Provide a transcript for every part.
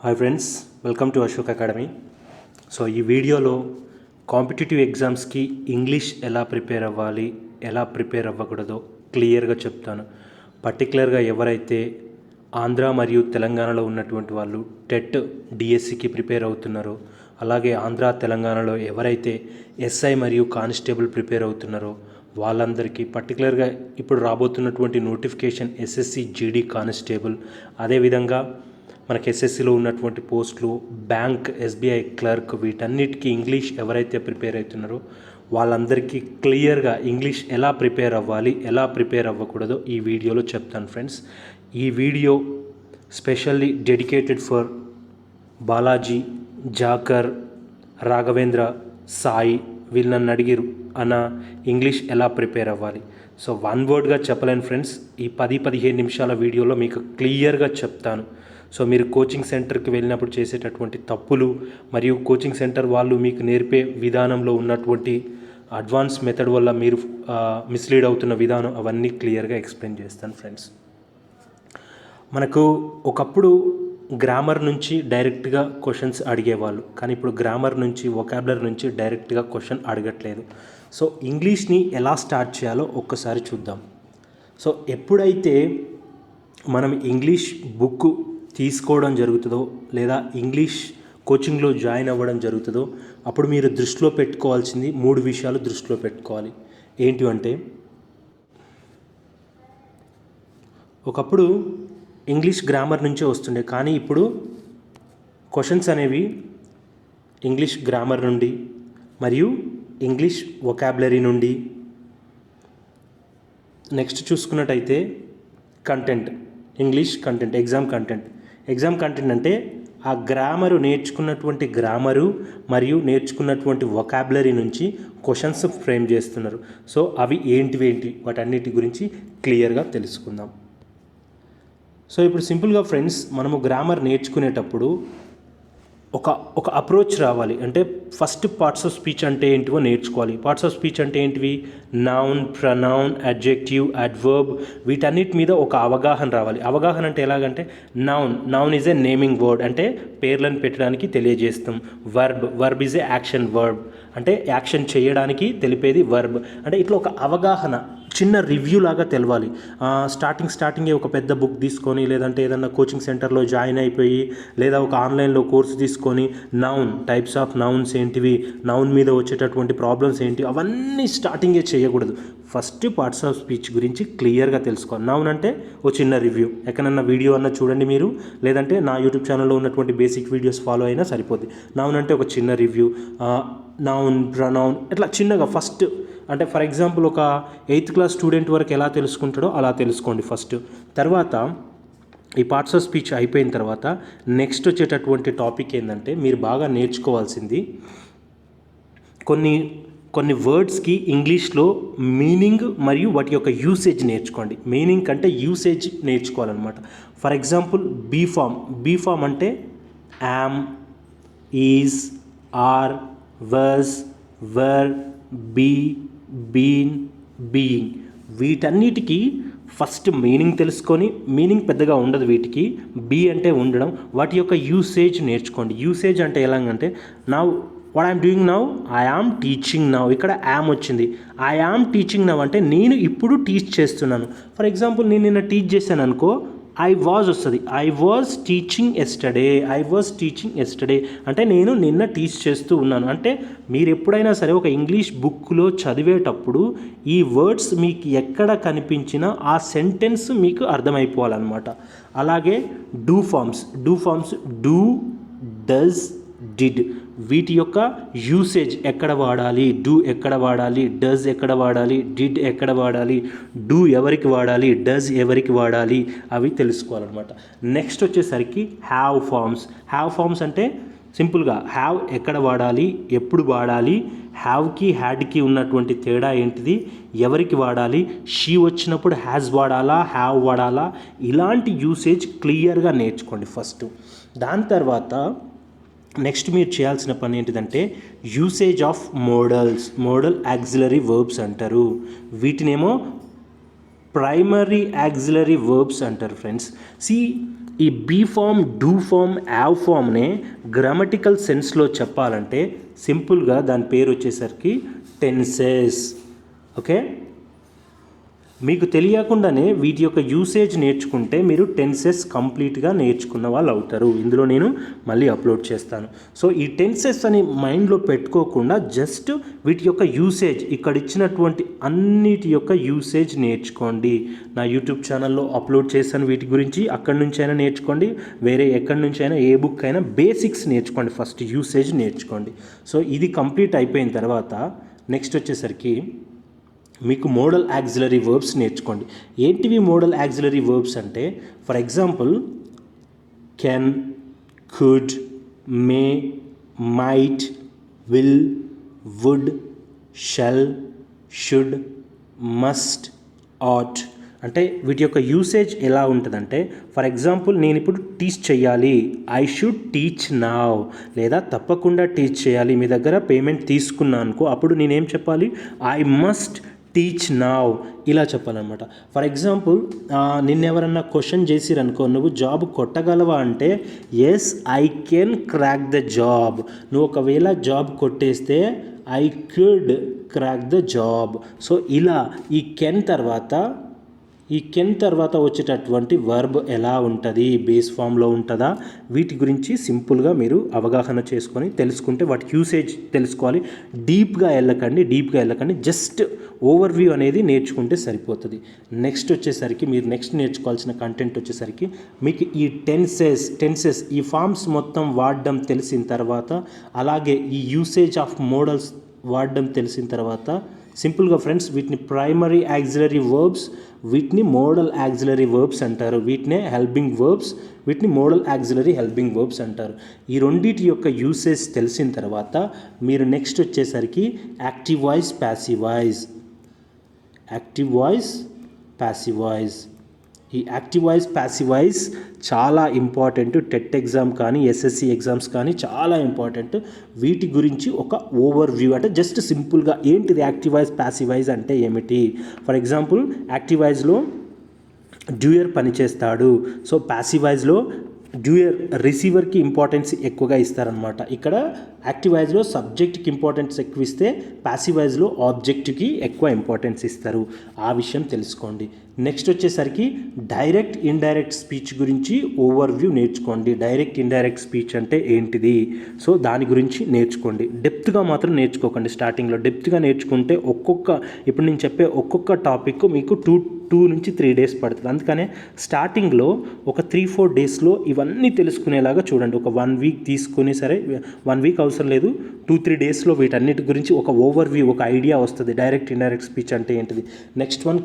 Hi friends, welcome to Ashok academy. So ఈ వీడియోలో competitive ఎగ్జామ్స్కి ఇంగ్లీష్ ఎలా ప్రిపేర్ అవ్వాలి, ఎలా ప్రిపేర్ అవ్వకూడదో క్లియర్గా చెప్తాను. పర్టికులర్గా ఎవరైతే ఆంధ్ర మరియు తెలంగాణలో ఉన్నటువంటి వాళ్ళు టెట్ డిఎస్సికి ప్రిపేర్ అవుతున్నారో, అలాగే ఆంధ్ర తెలంగాణలో ఎవరైతే ఎస్ఐ మరియు కానిస్టేబుల్ ప్రిపేర్ అవుతున్నారో వాళ్ళందరికీ పర్టికులర్గా ఇప్పుడు రాబోతున్నటువంటి నోటిఫికేషన్ ఎస్ఎస్సి జీడీ కానిస్టేబుల్, అదేవిధంగా మనకి ఎస్ఎస్సిలో ఉన్నటువంటి పోస్టులు, బ్యాంక్, ఎస్బీఐ క్లర్క్, వీటన్నిటికీ ఇంగ్లీష్ ఎవరైతే ప్రిపేర్ అవుతున్నారో వాళ్ళందరికీ క్లియర్గా ఇంగ్లీష్ ఎలా ప్రిపేర్ అవ్వాలి, ఎలా ప్రిపేర్ అవ్వకూడదో ఈ వీడియోలో చెప్తాను ఫ్రెండ్స్. ఈ video specially dedicated for Balaji, Jakar, Raghavendra, Sai. వీళ్ళు నన్ను అడిగిరు అన్న ఇంగ్లీష్ ఎలా ప్రిపేర్ అవ్వాలి. సో వన్ వర్డ్గా చెప్పలేను ఫ్రెండ్స్, ఈ 10-15 నిమిషాల వీడియోలో మీకు క్లియర్గా చెప్తాను. సో మీరు కోచింగ్ సెంటర్కి వెళ్ళినప్పుడు చేసేటటువంటి తప్పులు మరియు కోచింగ్ సెంటర్ వాళ్ళు మీకు నేర్పే విధానంలో ఉన్నటువంటి అడ్వాన్స్ మెథడ్ వల్ల మీరు మిస్లీడ్ అవుతున్న విధానం, అవన్నీ క్లియర్గా ఎక్స్ప్లెయిన్ చేస్తాను ఫ్రెండ్స్. మనకు ఒకప్పుడు గ్రామర్ నుంచి డైరెక్ట్గా క్వశ్చన్స్ అడిగేవాళ్ళు, కానీ ఇప్పుడు గ్రామర్ నుంచి, వొకాబులరీ నుంచి డైరెక్ట్గా క్వశ్చన్ అడగట్లేదు. సో ఇంగ్లీష్ని ఎలా స్టార్ట్ చేయాలో ఒక్కసారి చూద్దాం. సో ఎప్పుడైతే మనం ఇంగ్లీష్ బుక్ తీసుకోవడం జరుగుతుందో లేదా ఇంగ్లీష్ కోచింగ్లో జాయిన్ అవ్వడం జరుగుతుందో అప్పుడు మీరు దృష్టిలో పెట్టుకోవాల్సింది 3 విషయాలు దృష్టిలో పెట్టుకోవాలి. ఏంటి అంటే, ఒకప్పుడు ఇంగ్లీష్ గ్రామర్ నుంచే వస్తుండే, కానీ ఇప్పుడు క్వశ్చన్స్ అనేవి ఇంగ్లీష్ గ్రామర్ నుండి మరియు ఇంగ్లీష్ వొకాబులరీ నుండి. నెక్స్ట్ చూసుకున్నట్టయితే content, English content, exam content అంటే ఆ గ్రామరు, నేర్చుకున్నటువంటి గ్రామరు మరియు నేర్చుకున్నటువంటి వొకాబులరీ నుంచి క్వశ్చన్స్ ఫ్రేమ్ చేస్తున్నారు. సో అవి ఏంటి వాటన్నిటి గురించి క్లియర్గా తెలుసుకుందాం. సో ఇప్పుడు సింపుల్గా ఫ్రెండ్స్, మనము గ్రామర్ నేర్చుకునేటప్పుడు ఒక అప్రోచ్ రావాలి. అంటే ఫస్ట్ పార్ట్స్ ఆఫ్ స్పీచ్ అంటే ఏంటివో నేర్చుకోవాలి. పార్ట్స్ ఆఫ్ స్పీచ్ అంటే ఏంటివి? నౌన్, ప్రొనౌన్, అడ్జెక్టివ్, అడ్వర్బ్, వీటన్నిటి మీద ఒక అవగాహన రావాలి. అవగాహన అంటే ఎలాగంటే, noun is a naming word, అంటే పేర్లను పెట్టడానికి తెలియజేస్తాం. Verb is a action verb, అంటే యాక్షన్ చేయడానికి తెలిపేది వర్బ్. అంటే ఇట్లా ఒక అవగాహన, చిన్న రివ్యూ లాగా తెలవాలి. స్టార్టింగే ఒక పెద్ద బుక్ తీసుకొని, లేదంటే ఏదన్నా కోచింగ్ సెంటర్లో జాయిన్ అయిపోయి, లేదా ఒక ఆన్లైన్లో కోర్సు తీసుకొని నౌన్, టైప్స్ ఆఫ్ నౌన్స్ ఏంటివి, నౌన్ మీద వచ్చేటటువంటి ప్రాబ్లమ్స్ ఏంటి, అవన్నీ స్టార్టింగే చేయకూడదు. ఫస్ట్ పార్ట్స్ ఆఫ్ స్పీచ్ గురించి క్లియర్గా తెలుసుకోవాలి. నౌన్ అంటే ఓ చిన్న రివ్యూ, ఎక్కడన్నా వీడియో అన్నా చూడండి మీరు, లేదంటే నా యూట్యూబ్ ఛానల్లో ఉన్నటువంటి బేసిక్ వీడియోస్ ఫాలో అయినా సరిపోద్ది. నౌన్ అంటే ఒక చిన్న రివ్యూ, నౌన్, ప్రొనౌన్, ఇట్లా చిన్నగా ఫస్ట్. అంటే ఫర్ ఎగ్జాంపుల్ ఒక 8th క్లాస్ స్టూడెంట్ వరకు ఎలా తెలుసుకుంటాడో అలా తెలుసుకోండి ఫస్ట్. తర్వాత ఈ పార్ట్స్ ఆఫ్ స్పీచ్ అయిపోయిన తర్వాత నెక్స్ట్ వచ్చేటటువంటి టాపిక్ ఏంటంటే, మీరు బాగా నేర్చుకోవాల్సింది కొన్ని వర్డ్స్కి ఇంగ్లీష్లో మీనింగ్ మరియు వాటి యొక్క యూసేజ్ నేర్చుకోండి. మీనింగ్ అంటే యూసేజ్ నేర్చుకోవాలన్నమాట. ఫర్ ఎగ్జాంపుల్ బీ ఫామ్ అంటే am, is, are, was, were, be, been, being, వీటన్నిటికీ ఫస్ట్ మీనింగ్ తెలుసుకొని, మీనింగ్ పెద్దగా ఉండదు వీటికి, బీ అంటే ఉండడం, వాటి యొక్క యూసేజ్ నేర్చుకోండి. యూసేజ్ అంటే ఎలాగంటే, now what I'm doing now, I am teaching now, ఇక్కడ యామ్ వచ్చింది. ఐ ఆమ్ టీచింగ్ నౌ అంటే నేను ఇప్పుడు టీచ్ చేస్తున్నాను. ఫర్ ఎగ్జాంపుల్ నేను నిన్న టీచ్ చేశాను అనుకో, ఐ వాజ్ వస్తుంది. ఐ వాజ్ టీచింగ్ ఎస్టర్డే అంటే నేను నిన్న టీచ్ చేస్తూ ఉన్నాను. అంటే మీరు ఎప్పుడైనా సరే ఒక ఇంగ్లీష్ బుక్లో చదివేటప్పుడు ఈ వర్డ్స్ మీకు ఎక్కడ కనిపించినా ఆ సెంటెన్స్ మీకు అర్థమైపోవాలన్నమాట. అలాగే do forms do, does, did, వీటి యొక్క యూసేజ్ ఎక్కడ వాడాలి, డూ ఎక్కడ వాడాలి, డస్ ఎక్కడ వాడాలి, డిడ్ ఎక్కడ వాడాలి, డూ ఎవరికి వాడాలి, డస్ ఎవరికి వాడాలి, అవి తెలుసుకోవాలన్నమాట. నెక్స్ట్ వచ్చేసరికి హ్యావ్ ఫార్మ్స్ అంటే సింపుల్గా హ్యావ్ ఎక్కడ వాడాలి, ఎప్పుడు వాడాలి, హ్యావ్కి హ్యాడ్కి ఉన్నటువంటి తేడా ఏంటిది, ఎవరికి వాడాలి, షీ వచ్చినప్పుడు హ్యాజ్ వాడాలా, హ్యావ్ వాడాలా, ఇలాంటి యూసేజ్ క్లియర్గా నేర్చుకోండి ఫస్ట్. దాని తర్వాత నెక్స్ట్ మీరు చేయాల్సిన పని ఏంటిదంటే, usage of modal auxiliary verbs అంటారు. వీటినేమో ప్రైమరీ యాక్సిలరీ వర్బ్స్ అంటారు ఫ్రెండ్స్. ఈ be form, do form, have ఫామ్నే గ్రామటికల్ సెన్స్లో చెప్పాలంటే సింపుల్గా దాని పేరు వచ్చేసరికి టెన్సెస్. ఓకే, మీకు తెలియకుండానే వీటి యొక్క యూసేజ్ నేర్చుకుంటే మీరు టెన్సెస్ కంప్లీట్గా నేర్చుకున్న వాళ్ళు అవుతారు. ఇందులో నేను మళ్ళీ అప్లోడ్ చేస్తాను. సో ఈ టెన్సెస్ అని మైండ్లో పెట్టుకోకుండా జస్ట్ వీటి యొక్క యూసేజ్, ఇక్కడ ఇచ్చినటువంటి అన్నిటి యొక్క యూసేజ్ నేర్చుకోండి. నా యూట్యూబ్ ఛానల్లో అప్లోడ్ చేశాను వీటి గురించి, అక్కడి నుంచి అయినా నేర్చుకోండి, వేరే ఎక్కడి నుంచి అయినా ఏ బుక్ అయినా బేసిక్స్ నేర్చుకోండి, ఫస్ట్ యూసేజ్ నేర్చుకోండి. సో ఇది కంప్లీట్ అయిపోయిన తర్వాత నెక్స్ట్ వచ్చేసరికి మీకు మోడల్ యాక్సిలరీ వర్బ్స్ నేర్చుకోండి. ఏంటివి మోడల్ యాక్సిలరీ వర్బ్స్ అంటే, for example can, could, may, might, will, would, shall, should, must, ought. అంటే వీటి యొక్క యూసేజ్ ఎలా ఉంటుందంటే, ఫర్ ఎగ్జాంపుల్ నేను ఇప్పుడు టీచ్ చేయాలి, ఐ షుడ్ టీచ్ నౌ, లేదా తప్పకుండా టీచ్ చేయాలి. మీ దగ్గర పేమెంట్ తీసుకున్నాను అనుకో, అప్పుడు నేనేం చెప్పాలి, ఐ మస్ట్ టీచ్ నౌ, ఇలా చెప్పాలన్నమాట. ఫర్ ఎగ్జాంపుల్ నిన్నెవరన్నా క్వశ్చన్ చేసిరనుకో, నువ్వు జాబ్ కొట్టగలవా అంటే yes I can crack the job. నువ్వు ఒకవేళ జాబ్ కొట్టేస్తే I could crack the job. So ఇలా ఈ కెన్ తర్వాత వచ్చేటటువంటి వర్బ్ ఎలా ఉంటుంది, బేస్ ఫామ్లో ఉంటుందా, వీటి గురించి సింపుల్గా మీరు అవగాహన చేసుకొని తెలుసుకుంటే వాటి యూసేజ్ తెలుసుకోవాలి. డీప్గా వెళ్ళకండి, జస్ట్ ఓవర్వ్యూ అనేది నేర్చుకుంటే సరిపోతుంది. నెక్స్ట్ వచ్చేసరికి మీరు నెక్స్ట్ నేర్చుకోవాల్సిన కంటెంట్ వచ్చేసరికి మీకు ఈ టెన్సెస్ ఈ ఫార్మ్స్ మొత్తం వాడడం తెలిసిన తర్వాత, అలాగే ఈ యూసేజ్ ఆఫ్ మోడల్స్ వాడడం తెలిసిన తర్వాత సింపుల్గా ఫ్రెండ్స్ వీటిని ప్రైమరీ యాక్సిలరీ వర్బ్స్, వీటిని మోడల్ యాక్సిలరీ వర్బ్స్ అంటారు. వీటినే హెల్పింగ్ వర్బ్స్, వీటిని మోడల్ యాక్సిలరీ హెల్పింగ్ వర్బ్స్ అంటారు. ఈ రెండింటి యొక్క యూసేజ్ తెలిసిన తర్వాత మీరు నెక్స్ట్ వచ్చేసరికి యాక్టివ్ వాయిస్, ప్యాసివ్ వాయిస్. ఈ యాక్టివ్ వాయిస్, ప్యాసివ్ వాయిస్ చాలా ఇంపార్టెంట్. టెట్ ఎగ్జామ్ కానీ ఎస్ఎస్సి ఎగ్జామ్స్ కానీ చాలా ఇంపార్టెంట్. వీటి గురించి ఒక ఓవర్వ్యూ, అంటే జస్ట్ సింపుల్గా ఏంటిది యాక్టివ్ వాయిస్, ప్యాసివ్ వాయిస్ అంటే ఏమిటి. ఫర్ ఎగ్జాంపుల్ యాక్టివ్ వాయిస్లో డ్యూయర్ పనిచేస్తాడు. సో ప్యాసివ్ వాయిస్లో డ్యూయర్ రిసీవర్కి ఇంపార్టెన్స్ ఎక్కువగా ఇస్తారనమాట. ఇక్కడ యాక్టివ్ వాయిస్లో సబ్జెక్ట్కి ఇంపార్టెన్స్ ఎక్కువ ఇస్తే, ప్యాసివ్ వాయిస్లో ఆబ్జెక్ట్కి ఎక్కువ ఇంపార్టెన్స్ ఇస్తారు. ఆ విషయం తెలుసుకోండి. నెక్స్ట్ వచ్చేసరికి డైరెక్ట్ ఇండైరెక్ట్ స్పీచ్ గురించి ఓవర్వ్యూ నేర్చుకోండి. డైరెక్ట్ ఇండైరెక్ట్ స్పీచ్ అంటే ఏంటిది, సో దాని గురించి నేర్చుకోండి. డెప్త్గా మాత్రం నేర్చుకోకండి. స్టార్టింగ్లో డెప్త్గా నేర్చుకుంటే ఇప్పుడు నేను చెప్పే ఒక్కొక్క టాపిక్ మీకు 2 నుంచి 3 డేస్ పడుతుంది. అందుకనే స్టార్టింగ్లో ఒక 3-4 డేస్లో ఇవన్నీ తెలుసుకునేలాగా చూడండి. ఒక 1 వీక్ తీసుకుని, సరే 1 వీక్ అవసరం లేదు, 2-3 డేస్లో వీటన్నిటి గురించి ఒక ఓవర్వ్యూ, ఒక ఐడియా వస్తుంది. డైరెక్ట్ ఇండైరెక్ట్ స్పీచ్ అంటే ఏంటిది. నెక్స్ట్ వన్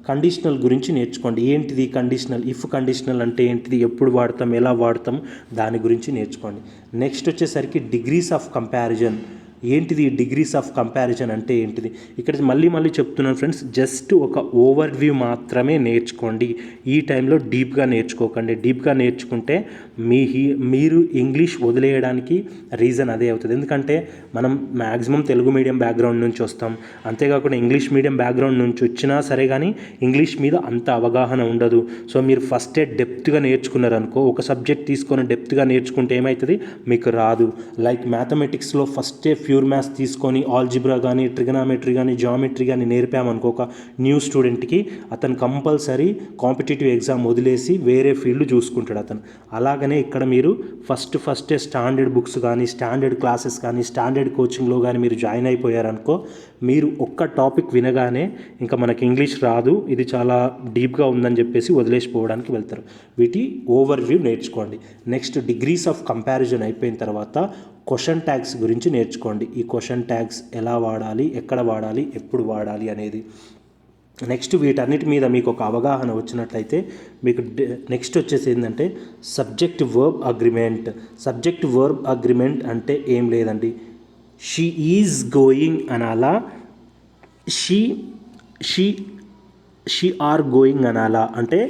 కండిషనల్ గురించి నేర్చుకోండి. ఏంటిది కండిషనల్, ఇఫ్ కండిషనల్ అంటే ఏంటిది, ఎప్పుడు వాడతాం, ఎలా వాడతాం, దాని గురించి నేర్చుకోండి. నెక్స్ట్ వచ్చేసరికి డిగ్రీస్ ఆఫ్ కంపారిజన్. ఏంటిది డిగ్రీస్ ఆఫ్ కంపారిజన్ అంటే ఏంటిది. ఇక్కడ మళ్ళీ చెప్తున్నాను ఫ్రెండ్స్, జస్ట్ ఒక ఓవర్వ్యూ మాత్రమే నేర్చుకోండి. ఈ టైంలో డీప్గా నేర్చుకోకండి. డీప్గా నేర్చుకుంటే మీరు ఇంగ్లీష్ వదిలేయడానికి రీజన్ అదే అవుతుంది. ఎందుకంటే మనం మ్యాక్సిమం తెలుగు మీడియం బ్యాక్గ్రౌండ్ నుంచి వస్తాం. అంతేకాకుండా ఇంగ్లీష్ మీడియం బ్యాక్గ్రౌండ్ నుంచి వచ్చినా సరే కానీ ఇంగ్లీష్ మీద అంత అవగాహన ఉండదు. సో మీరు ఫస్టే డెప్త్గా నేర్చుకున్నారనుకో, ఒక సబ్జెక్ట్ తీసుకొని డెప్త్గా నేర్చుకుంటే ఏమవుతుంది, మీకు రాదు. లైక్ మ్యాథమెటిక్స్లో ఫస్టే ప్యూర్ మ్యాథ్స్ తీసుకొని ఆల్జిబ్రా కానీ, ట్రిగనామెట్రీ కానీ, జామెట్రీ కానీ నేర్పామనుకో ఒక న్యూ స్టూడెంట్కి, అతను కంపల్సరీ కాంపిటేటివ్ ఎగ్జామ్ వదిలేసి వేరే ఫీల్డ్ చూసుకుంటాడు అతను. అలాగనే ఇక్కడ మీరు ఫస్టే స్టాండర్డ్ బుక్స్ కానీ, స్టాండర్డ్ క్లాసెస్ కానీ, స్టాండర్డ్ కోచింగ్లో కానీ మీరు జాయిన్ అయిపోయారనుకో, మీరు ఒక్క టాపిక్ వినగానే ఇంకా మనకి ఇంగ్లీష్ రాదు, ఇది చాలా డీప్గా ఉందని చెప్పేసి వదిలేసిపోవడానికి వెళ్తారు. వీటి ఓవర్వ్యూ నేర్చుకోండి. నెక్స్ట్ డిగ్రీస్ ఆఫ్ కంపారిజన్ అయిపోయిన తర్వాత క్వశ్చన్ ట్యాగ్స్ గురించి నేర్చుకోండి. ఈ క్వశ్చన్ ట్యాగ్స్ ఎలా వాడాలి, ఎక్కడ వాడాలి, ఎప్పుడు వాడాలి అనేది. నెక్స్ట్ వీటన్నిటి మీద మీకు ఒక అవగాహన వచ్చినట్లయితే మీకు నెక్స్ట్ వచ్చేసి ఏంటంటే సబ్జెక్ట్ వర్బ్ అగ్రిమెంట్ అంటే ఏం లేదండి. షీ ఈజ్ గోయింగ్ అనాలా, షీ ఆర్ గోయింగ్ అనాలా. అంటే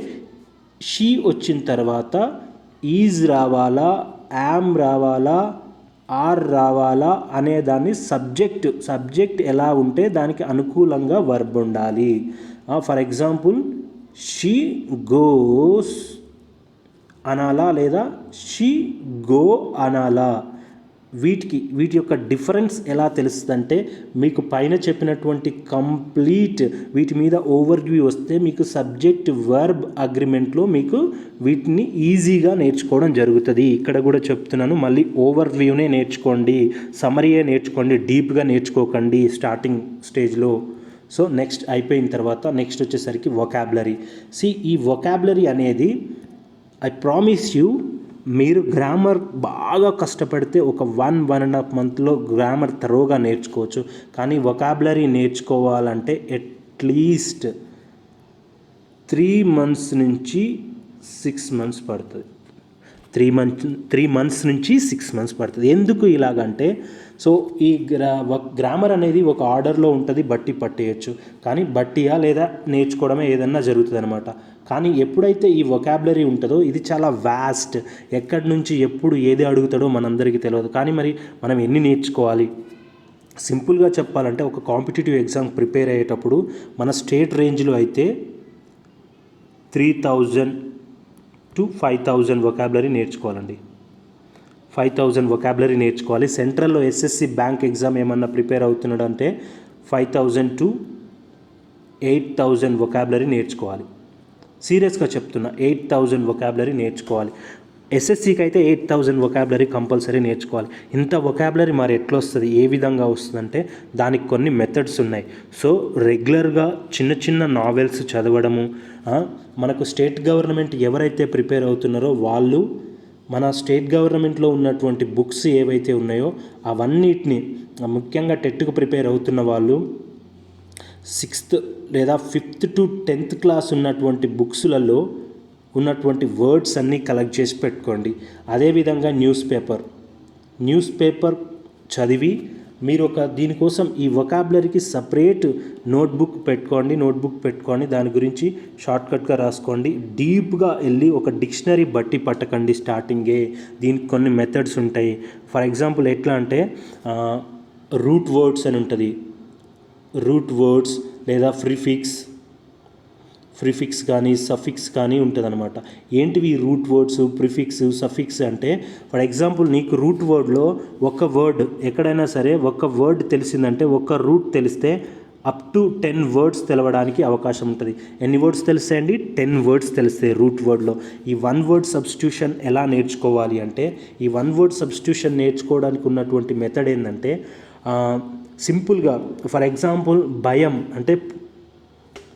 షీ వచ్చిన తర్వాత ఈజ్ రావాలా, యామ్ రావాలా, ఆర్ రావాలా అనేదాన్ని సబ్జెక్ట్ ఎలా ఉంటే దానికి అనుకూలంగా వర్బ్ ఉండాలి. ఫర్ ఎగ్జాంపుల్ షీ గోస్ అనాలా లేదా షీ గో అనాలా, వీటి యొక్క డిఫరెన్స్ ఎలా తెలుస్తుందంటే మీకు పైన చెప్పినటువంటి కంప్లీట్ వీటి మీద ఓవర్ వ్యూ వస్తే మీకు సబ్జెక్ట్ వర్బ్ అగ్రిమెంట్లో మీకు వీటిని ఈజీగా నేర్చుకోవడం జరుగుతుంది. ఇక్కడ కూడా చెప్తున్నాను, మళ్ళీ ఓవర్ వ్యూనే నేర్చుకోండి, సమరీయే నేర్చుకోండి, డీప్గా నేర్చుకోకండి స్టార్టింగ్ స్టేజ్లో. సో నెక్స్ట్ అయిపోయిన తర్వాత నెక్స్ట్ వచ్చేసరికి వొకాబులరీ. ఈ వొకాబులరీ అనేది ఐ ప్రామిస్ యూ, మీరు గ్రామర్ బాగా కష్టపడితే ఒక 1.5 మంత్లో గ్రామర్ తరోగా నేర్చుకోవచ్చు. కానీ వొకాబులరీ నేర్చుకోవాలంటే అట్లీస్ట్ 3 months నుంచి 6 months పడుతుంది. 3 months నుంచి 6 months పడుతుంది. ఎందుకు ఇలాగంటే సో ఈ గ్రామర్ అనేది ఒక ఆర్డర్లో ఉంటుంది, బట్టి పట్టేయచ్చు. కానీ బట్టియా లేదా నేర్చుకోవడమే ఏదన్నా జరుగుతుంది అనమాట. కానీ ఎప్పుడైతే ఈ వొకాబులరీ ఉంటుందో ఇది చాలా వాస్ట్, ఎక్కడి నుంచి ఎప్పుడు ఏది అడుగుతాడో మనందరికీ తెలియదు. కానీ మరి మనం ఎన్ని నేర్చుకోవాలి? సింపుల్గా చెప్పాలంటే ఒక కాంపిటేటివ్ ఎగ్జామ్ ప్రిపేర్ అయ్యేటప్పుడు మన స్టేట్ రేంజ్లో అయితే 3000 to 5000 వొకాబులరీ నేర్చుకోవాలండి. 5000 వొకాబులరీ నేర్చుకోవాలి. సెంట్రల్లో ఎస్ఎస్సి బ్యాంక్ ఎగ్జామ్ ఏమన్నా ప్రిపేర్ అవుతున్నాడు అంటే 5000 to 8000 వొకాబులరీ నేర్చుకోవాలి. సీరియస్గా చెప్తున్నా, 8000 వొకాబులరీ నేర్చుకోవాలి. ఎస్ఎస్సికి అయితే 8000 వొకాబులరీ కంపల్సరీ నేర్చుకోవాలి. ఇంత వొకాబులరీ మరి ఎట్లా వస్తుంది, ఏ విధంగా వస్తుందంటే దానికి కొన్ని మెథడ్స్ ఉన్నాయి. సో రెగ్యులర్గా చిన్న చిన్న నావెల్స్ చదవడము, మనకు స్టేట్ గవర్నమెంట్ ఎవరైతే ప్రిపేర్ అవుతున్నారో వాళ్ళు మన స్టేట్ గవర్నమెంట్లో ఉన్నటువంటి బుక్స్ ఏవైతే ఉన్నాయో అవన్నిటిని, ముఖ్యంగా టెట్కు ప్రిపేర్ అవుతున్న వాళ్ళు 6th లేదా 5th to 10th క్లాస్ ఉన్నటువంటి బుక్స్లలో ఉన్నటువంటి వర్డ్స్ అన్నీ కలెక్ట్ చేసి పెట్టుకోండి. అదేవిధంగా న్యూస్ పేపర్ చదివి మీరు దీనికోసం ఈ వొకాబులరీకి సపరేట్ నోట్బుక్ పెట్టుకోండి, దాని గురించి షార్ట్కట్గా రాసుకోండి. డీప్గా వెళ్ళి ఒక డిక్షనరీ బట్టి పట్టకండి స్టార్టింగే. దీనికి కొన్ని మెథడ్స్ ఉంటాయి. ఫర్ ఎగ్జాంపుల్ ఎట్లా అంటే రూట్ వర్డ్స్ అని ఉంటుంది, రూట్ వర్డ్స్ లేదా ప్రిఫిక్స్ కానీ సఫిక్స్ కానీ ఉంటుంది అనమాట. ఏంటివి రూట్ వర్డ్స్, ప్రిఫిక్స్, సఫిక్స్ అంటే ఫర్ ఎగ్జాంపుల్ నీకు రూట్ వర్డ్లో ఒక వర్డ్ ఎక్కడైనా సరే ఒక వర్డ్ తెలిసిందంటే, ఒక రూట్ తెలిస్తే అప్ టు 10 words తెలవడానికి అవకాశం ఉంటుంది. ఎన్ని వర్డ్స్ తెలుస్తాయండి? 10 words తెలుస్తాయి రూట్ వర్డ్లో. ఈ 1 word సబ్స్టిట్యూషన్ ఎలా నేర్చుకోవాలి అంటే, ఈ 1 word సబ్స్టిట్యూషన్ నేర్చుకోవడానికి ఉన్నటువంటి మెథడ్ ఏంటంటే సింపుల్గా ఫర్ ఎగ్జాంపుల్ భయం అంటే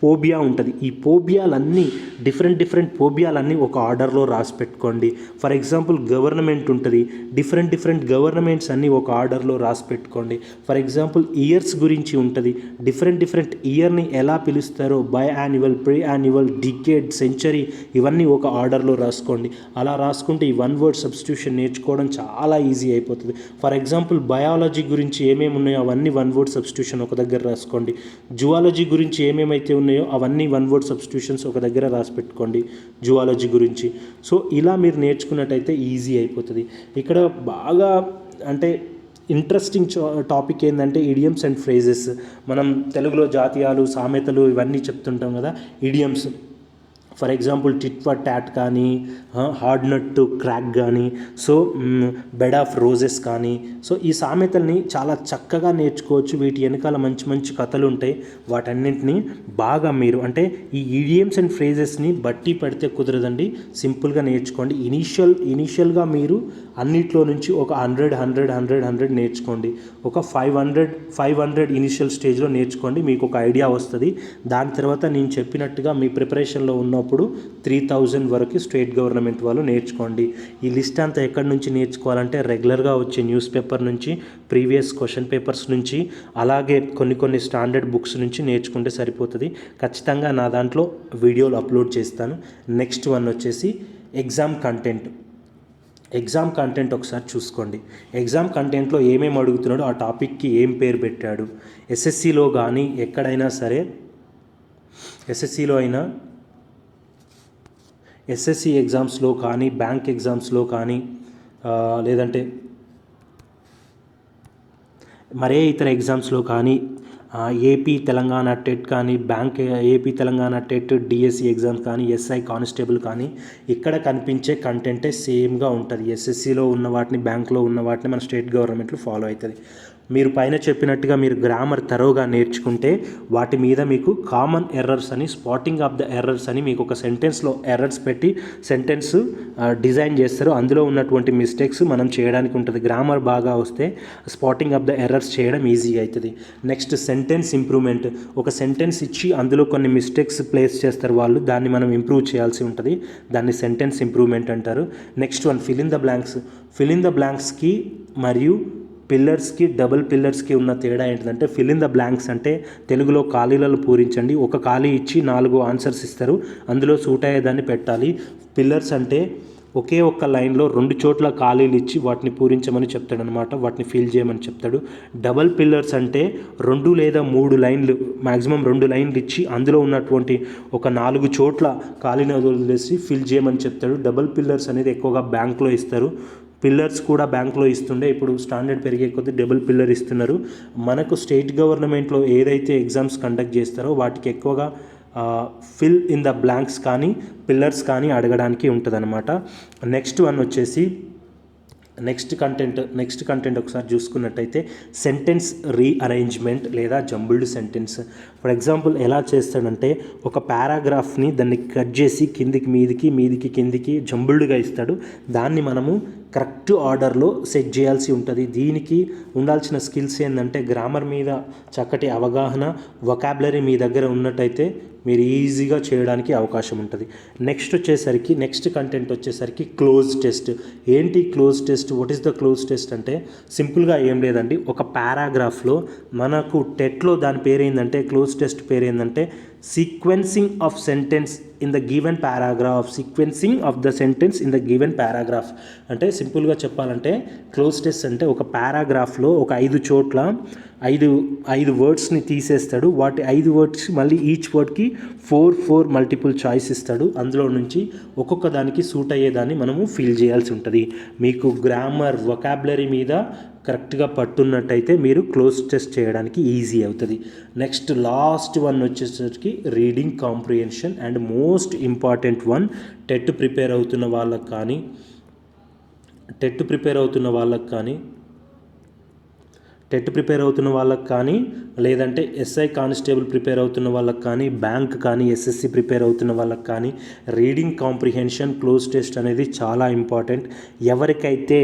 పోబియా ఉంటుంది. ఈ పోబియాలన్నీ డిఫరెంట్ పోబియాలన్నీ ఒక ఆర్డర్లో రాసి పెట్టుకోండి. ఫర్ ఎగ్జాంపుల్ గవర్నమెంట్ ఉంటుంది, డిఫరెంట్ గవర్నమెంట్స్ అన్నీ ఒక ఆర్డర్లో రాసి పెట్టుకోండి. ఫర్ ఎగ్జాంపుల్ ఇయర్స్ గురించి ఉంటుంది, డిఫరెంట్ ఇయర్ని ఎలా పిలుస్తారో biannual, perennial, decade, century, ఇవన్నీ ఒక ఆర్డర్లో రాసుకోండి. అలా రాసుకుంటే ఈ 1 word సబ్స్టిట్యూషన్ నేర్చుకోవడం చాలా ఈజీ అయిపోతుంది. ఫర్ ఎగ్జాంపుల్ బయాలజీ గురించి ఏమేమి ఉన్నాయో అవన్నీ 1 word సబ్స్టిట్యూషన్ ఒక దగ్గర రాసుకోండి. జువాలజీ గురించి ఏమేమైతే ఉన్నాయో అవన్నీ 1 word సబ్స్టిట్యూషన్స్ ఒక దగ్గర రాసి పెట్టుకోండి జువాలజీ గురించి. సో ఇలా మీరు నేర్చుకున్నట్టయితే ఈజీ అయిపోతుంది. ఇక్కడ బాగా అంటే ఇంట్రెస్టింగ్ టాపిక్ ఏంటంటే ఇడియమ్స్ అండ్ ఫ్రేజెస్. మనం తెలుగులో జాతీయాలు, సామెతలు ఇవన్నీ చెప్తుంటాం కదా, idioms. For example tit for tat కానీ, హార్డ్ నట్ టు క్రాక్ కానీ, సో బెడ్ ఆఫ్ రోజెస్ కానీ, సో ఈ సామెతల్ని చాలా చక్కగా నేర్చుకోవచ్చు. వీటి వెనకాల మంచి కథలు ఉంటాయి. వాటన్నింటినీ బాగా మీరు అంటే ఈ ఇడియమ్స్ అండ్ ఫ్రేజెస్ని బట్టి పెడితే కుదరదండి, సింపుల్గా నేర్చుకోండి. ఇనీషియల్గా మీరు అన్నిట్లో నుంచి ఒక 100 నేర్చుకోండి. ఒక 500 ఇనిషియల్ స్టేజ్లో నేర్చుకోండి, మీకు ఒక ఐడియా వస్తుంది. దాని తర్వాత నేను చెప్పినట్టుగా మీ ప్రిపరేషన్లో ఉన్నప్పుడు 3000 వరకు స్టేట్ గవర్నమెంట్ వాళ్ళు నేర్చుకోండి. ఈ లిస్ట్ అంతా ఎక్కడి నుంచి నేర్చుకోవాలంటే రెగ్యులర్గా వచ్చే న్యూస్ పేపర్ నుంచి, ప్రీవియస్ క్వశ్చన్ పేపర్స్ నుంచి, అలాగే కొన్ని స్టాండర్డ్ బుక్స్ నుంచి నేర్చుకుంటే సరిపోతుంది. ఖచ్చితంగా నా దాంట్లో వీడియోలు అప్లోడ్ చేస్తాను. నెక్స్ట్ వన్ వచ్చేసి ఎగ్జామ్ కంటెంట్ ఒకసారి చూసుకోండి. ఎగ్జామ్ కంటెంట్లో ఏమేమి అడుగుతున్నాడో ఆ టాపిక్కి ఏం పేరు పెట్టాడు. ఎస్ఎస్సిలో కానీ ఎక్కడైనా సరే, ఎస్ఎస్సిలో అయినా, ఎస్ఎస్సి ఎగ్జామ్స్లో కానీ, బ్యాంక్ ఎగ్జామ్స్లో కానీ, లేదంటే మరే ఇతర ఎగ్జామ్స్లో కానీ ఏపీ తెలంగాణ టెట్ కానీ AP Telangana TET DSC exams కానీ ఎస్ఐ కానిస్టేబుల్ కానీ ఇక్కడ కనిపించే కంటెంటే సేమ్గా ఉంటుంది. ఎస్ఎస్సిలో ఉన్న వాటిని బ్యాంక్లో ఉన్న వాటిని మన స్టేట్ గవర్నమెంట్లో ఫాలో అవుతుంది. మీరు పైన చెప్పినట్టుగా మీరు గ్రామర్ తరోగా నేర్చుకుంటే వాటి మీద మీకు కామన్ ఎర్రర్స్ అని, స్పాటింగ్ ఆఫ్ ద ఎర్రర్స్ అని మీకు ఒక సెంటెన్స్లో ఎర్రర్స్ పెట్టి సెంటెన్స్ డిజైన్ చేస్తారు. అందులో ఉన్నటువంటి మిస్టేక్స్ మనం చేయడానికి ఉంటుంది. గ్రామర్ బాగా వస్తే స్పాటింగ్ ఆఫ్ ద ఎర్రర్స్ చేయడం ఈజీగా అవుతుంది. Next sentence improvement. ఒక సెంటెన్స్ ఇచ్చి అందులో కొన్ని మిస్టేక్స్ ప్లేస్ చేస్తారు వాళ్ళు, దాన్ని మనం ఇంప్రూవ్ చేయాల్సి ఉంటుంది. దాన్ని సెంటెన్స్ ఇంప్రూవ్మెంట్ అంటారు. Next one fill in the blanks. Fill in the బ్లాంక్స్కి మరియు పిల్లర్స్కి, డబుల్ పిల్లర్స్కి ఉన్న తేడా ఏంటంటే, ఫిల్ ఇన్ ద బ్లాంక్స్ అంటే తెలుగులో ఖాళీలను పూరించండి. ఒక ఖాళీ ఇచ్చి 4 ఆన్సర్స్ ఇస్తారు, అందులో సూట్ అయ్యేదాన్ని పెట్టాలి. పిల్లర్స్ అంటే ఒకే ఒక్క లైన్లో 2 చోట్ల ఖాళీలు ఇచ్చి వాటిని పూరించమని చెప్తాడు అనమాట, వాటిని ఫిల్ చేయమని చెప్తాడు. డబల్ పిల్లర్స్ అంటే 2 లేదా 3 లైన్లు, మ్యాక్సిమం 2 లైన్లు ఇచ్చి అందులో ఉన్నటువంటి ఒక 4 చోట్ల ఖాళీని వదిలేసి ఫిల్ చేయమని చెప్తాడు. డబల్ పిల్లర్స్ అనేది ఎక్కువగా బ్యాంక్లో ఇస్తారు. పిల్లర్స్ కూడా బ్యాంక్లో ఇస్తుండే, ఇప్పుడు స్టాండర్డ్ పెరిగే కొద్దీ డబుల్ పిల్లర్ ఇస్తున్నారు. మనకు స్టేట్ గవర్నమెంట్లో ఏదైతే ఎగ్జామ్స్ కండక్ట్ చేస్తారో వాటికి ఎక్కువగా ఫిల్ ఇన్ ద బ్లాంక్స్ కానీ పిల్లర్స్ కానీ అడగడానికి ఉంటుందన్నమాట. నెక్స్ట్ వన్ వచ్చేసి నెక్స్ట్ కంటెంట్ ఒకసారి చూసుకున్నట్టయితే సెంటెన్స్ రీఅరేంజ్మెంట్ లేదా జంబుల్డ్ సెంటెన్స్. ఫర్ ఎగ్జాంపుల్ ఎలా చేస్తాడంటే, ఒక పారాగ్రాఫ్ని దాన్ని కట్ చేసి కిందికి మీదికి కిందికి జంబుల్డ్గా ఇస్తాడు. దాన్ని మనము కరెక్ట్ ఆర్డర్లో సెట్ చేయాల్సి ఉంటుంది. దీనికి ఉండాల్సిన స్కిల్స్ ఏంటంటే, గ్రామర్ మీద చక్కటి అవగాహన, వొకాబులరీ మీ దగ్గర ఉన్నట్టయితే మీరు ఈజీగా చేయడానికి అవకాశం ఉంటుంది. నెక్స్ట్ కంటెంట్ వచ్చేసరికి క్లోజ్ టెస్ట్. ఏంటి cloze test? What is the cloze test అంటే సింపుల్గా ఏం లేదండి, ఒక పారాగ్రాఫ్లో మనకు టెట్లో దాని పేరేందంటే, క్లోజ్ టెస్ట్ పేరేందంటే sequencing of sentence in the given paragraph. అంటే సింపుల్గా చెప్పాలంటే క్లోజ్ టెస్ట్ అంటే ఒక పారాగ్రాఫ్లో ఒక 5 చోట్ల 5 వర్డ్స్ని తీసేస్తాడు. వాటి 5 వర్డ్స్ మళ్ళీ ఈచ్ వర్డ్కి 4 మల్టిపుల్ చాయిస్ ఇస్తాడు. అందులో నుంచి ఒక్కొక్క దానికి సూట్ అయ్యేదాన్ని మనము ఫిల్ చేయాల్సి ఉంటుంది. మీకు గ్రామర్, వొకాబులరీ మీద కరెక్ట్గా పట్టున్నట్టయితే మీరు క్లోజ్ టెస్ట్ చేయడానికి ఈజీ అవుతుంది. నెక్స్ట్ లాస్ట్ వన్ వచ్చేసరికి reading comprehension and most important one. TET prepare అవుతున్న వాళ్ళకి కానీ లేదంటే ఎస్ఐ కానిస్టేబుల్ ప్రిపేర్ అవుతున్న వాళ్ళకి కానీ, బ్యాంక్ కానీ, ఎస్ఎస్సి ప్రిపేర్ అవుతున్న వాళ్ళకి కానీ రీడింగ్ కాంప్రిహెన్షన్ క్లోజ్ టెస్ట్ అనేది చాలా ఇంపార్టెంట్. ఎవరికైతే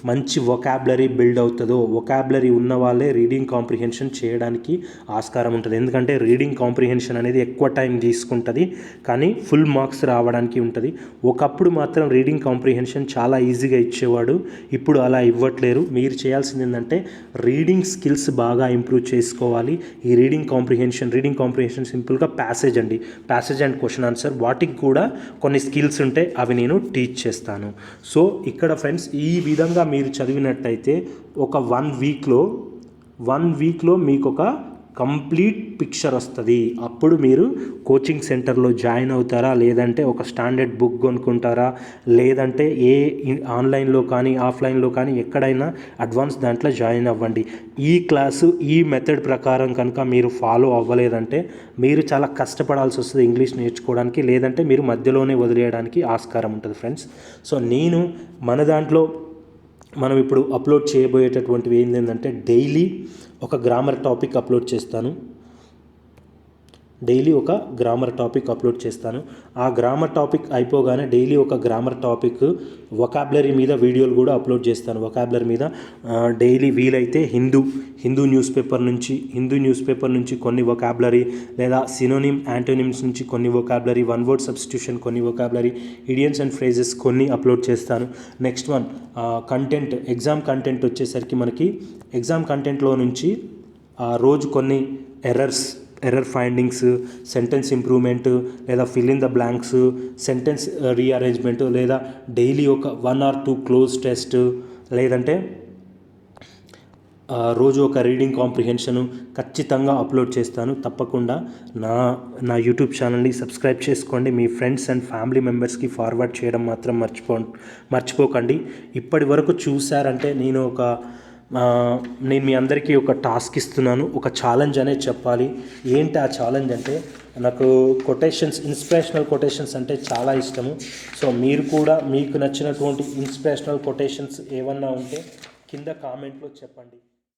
మంచి వొకాబులరీ బిల్డ్ అవుతుందో, వొకాబులరీ ఉన్న వాళ్ళే రీడింగ్ కాంప్రిహెన్షన్ చేయడానికి ఆస్కారం ఉంటుంది. ఎందుకంటే రీడింగ్ కాంప్రిహెన్షన్ అనేది ఎక్కువ టైం తీసుకుంటుంది, కానీ ఫుల్ మార్క్స్ రావడానికి ఉంటుంది. ఒకప్పుడు మాత్రం రీడింగ్ కాంప్రిహెన్షన్ చాలా ఈజీగా ఇచ్చేవాడు, ఇప్పుడు అలా ఇవ్వట్లేరు. మీరు చేయాల్సింది ఏంటంటే రీడింగ్ స్కిల్స్ బాగా ఇంప్రూవ్ చేసుకోవాలి. ఈ రీడింగ్ కాంప్రిహెన్షన్ సింపుల్గా ప్యాసేజ్ అండ్ క్వశ్చన్ ఆన్సర్, వాటికి కూడా కొన్ని స్కిల్స్ ఉంటాయి, అవి నేను టీచ్ చేస్తాను. సో ఇక్కడ ఫ్రెండ్స్ ఈ విధంగా మీరు చదివినట్టయితే ఒక 1 వీక్లో మీకు ఒక కంప్లీట్ పిక్చర్ వస్తుంది. అప్పుడు మీరు కోచింగ్ సెంటర్లో జాయిన్ అవుతారా, లేదంటే ఒక స్టాండర్డ్ బుక్ కొనుక్కుంటారా, లేదంటే ఆన్లైన్లో కానీ ఆఫ్లైన్లో కానీ ఎక్కడైనా అడ్వాన్స్ దాంట్లో జాయిన్ అవ్వండి. ఈ క్లాసు ఈ మెథడ్ ప్రకారం కనుక మీరు ఫాలో అవ్వలేదంటే మీరు చాలా కష్టపడాల్సి వస్తుంది ఇంగ్లీష్ నేర్చుకోవడానికి, లేదంటే మీరు మధ్యలోనే వదిలేయడానికి ఆస్కారం ఉంటుంది ఫ్రెండ్స్. సో మన దాంట్లో మనం ఇప్పుడు అప్లోడ్ చేయబోయేటటువంటివి ఏంటంటే, డైలీ ఒక గ్రామర్ టాపిక్ అప్లోడ్ చేస్తాను. ఆ గ్రామర్ టాపిక్ అయిపోగానే డైలీ ఒక గ్రామర్ టాపిక్ వొకాబులరీ మీద వీడియోలు కూడా అప్లోడ్ చేస్తాను. వొకాబులరీ మీద డైలీ వీలైతే హిందూ న్యూస్ పేపర్ నుంచి కొన్ని వొకాబులరీ, లేదా సినోనిమ్ యాంటోనిమ్స్ నుంచి కొన్ని వొకాబులరీ, వన్ వర్డ్ సబ్స్టిట్యూషన్ కొన్ని వొకాబులరీ, ఇడియమ్స్ అండ్ ఫ్రేజెస్ కొన్ని అప్లోడ్ చేస్తాను. నెక్స్ట్ వన్ ఎగ్జామ్ కంటెంట్ వచ్చేసరికి మనకి ఎగ్జామ్ కంటెంట్లో నుంచి రోజు కొన్ని ఎర్రర్ ఫైండింగ్స్, సెంటెన్స్ ఇంప్రూవ్మెంట్, లేదా fill in the blanks, sentence rearrangement, లేదా డైలీ ఒక 1 or 2 క్లోజ్ టెస్ట్, లేదంటే రోజు ఒక రీడింగ్ కాంప్రిహెన్షన్ ఖచ్చితంగా అప్లోడ్ చేస్తాను. తప్పకుండా నా యూట్యూబ్ ఛానల్ని సబ్స్క్రైబ్ చేసుకోండి. మీ ఫ్రెండ్స్ అండ్ ఫ్యామిలీ మెంబర్స్కి ఫార్వర్డ్ చేయడం మాత్రం మర్చిపోకండి. ఇప్పటి వరకు చూసారంటే నేను ఒక నేను మీ అందరికీ ఒక టాస్క్ ఇస్తున్నాను, ఒక ఛాలెంజ్ అనేది చెప్పాలి. ఏంటి ఆ ఛాలెంజ్ అంటే, నాకు కొటేషన్స్, ఇన్స్పిరేషనల్ కొటేషన్స్ అంటే చాలా ఇష్టము. సో మీరు కూడా మీకు నచ్చినటువంటి ఇన్స్పిరేషనల్ కొటేషన్స్ ఏమన్నా ఉంటే కింద కామెంట్లో చెప్పండి.